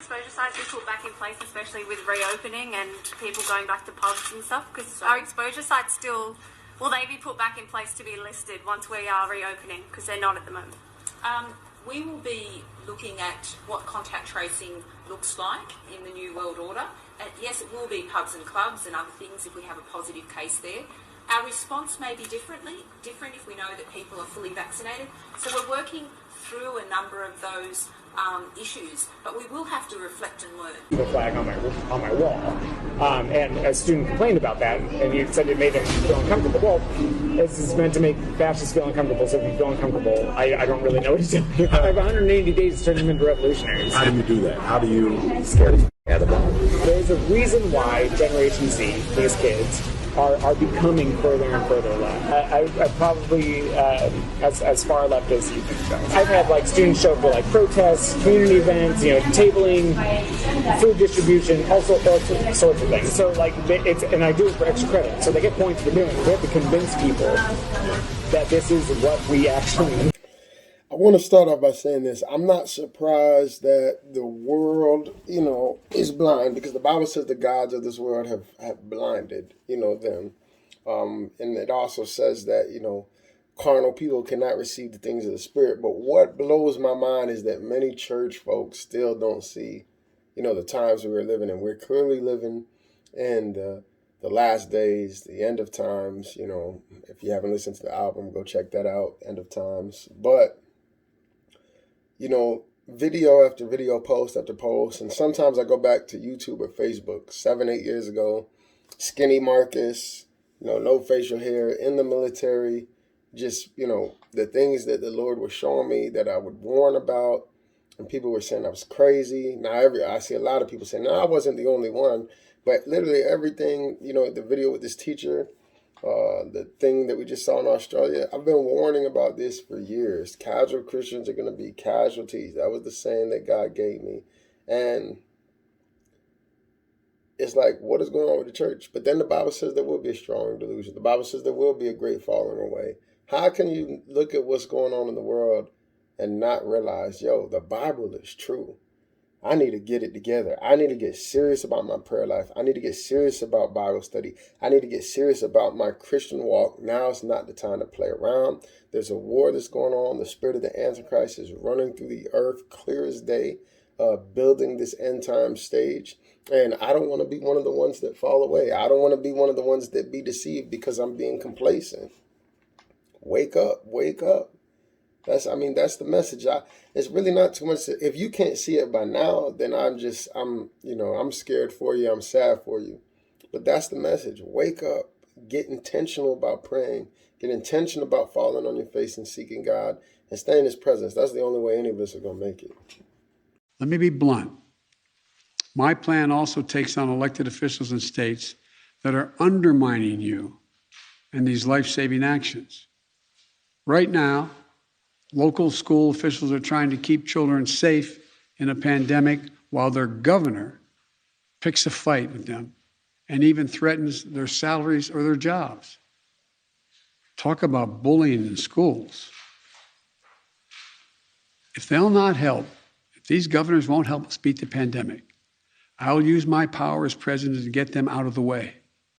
Exposure sites be put back in place, especially with reopening and people going back to pubs and stuff? Because our exposure sites still, will they be put back in place to be listed once we are reopening? Because they're not at the moment. We will be looking at what contact tracing looks like in the New World Order. And yes, it will be pubs and clubs and other things if we have a positive case there. Our response may be different if we know that people are fully vaccinated. So we're working through a number of those issues, but we will have to reflect and learn. The flag on my wall, and a student complained about that, and he said it made him feel uncomfortable. Well, this is meant to make fascists feel uncomfortable, so if you feel uncomfortable, I don't really know what to tell you. I have 180 days to turn them into revolutionaries. How do you do that? How do you scare the out of them? There's a reason why Generation Z, these kids, are becoming further and further left. I probably as far left as you can go. I've had students show up for protests, community events, tabling, food distribution, all sorts of things. So and I do it for extra credit. So they get points for doing it. We have to convince people that this is what we actually need. I want to start off by saying this. I'm not surprised that the world, is blind, because the Bible says the gods of this world have blinded, them. And it also says that, carnal people cannot receive the things of the Spirit. But what blows my mind is that many church folks still don't see, the times we're living in. We're clearly living in the last days, the end of times. If you haven't listened to the album, go check that out, End of Times. But video after video, post after post. And sometimes I go back to YouTube or Facebook 7-8 years ago. Skinny Marcus, no facial hair, in the military. Just, the things that the Lord was showing me that I would warn about. And people were saying I was crazy. Now, I see a lot of people saying, no, I wasn't the only one. But literally everything, the video with this teacher, the thing that we just saw in Australia, I've been warning about this for years. Casual Christians are going to be casualties. That was the saying that God gave me. And it's what is going on with the church? But then the Bible says there will be a strong delusion. The Bible says there will be a great falling away. How can you look at what's going on in the world and not realize, the Bible is true? I need to get it together. I need to get serious about my prayer life. I need to get serious about Bible study. I need to get serious about my Christian walk. Now is not the time to play around. There's a war that's going on. The spirit of the Antichrist is running through the earth clear as day, building this end time stage. And I don't want to be one of the ones that fall away. I don't want to be one of the ones that be deceived because I'm being complacent. Wake up, wake up. That's the message. It's really not too much. If you can't see it by now, then I'm scared for you. I'm sad for you. But that's the message. Wake up. Get intentional about praying. Get intentional about falling on your face and seeking God and stay in His presence. That's the only way any of us are going to make it. Let me be blunt. My plan also takes on elected officials in states that are undermining you and these life-saving actions. Right now, local school officials are trying to keep children safe in a pandemic while their governor picks a fight with them and even threatens their salaries or their jobs. Talk about bullying in schools. If they'll not help, if these governors won't help us beat the pandemic, I'll use my power as president to get them out of the way.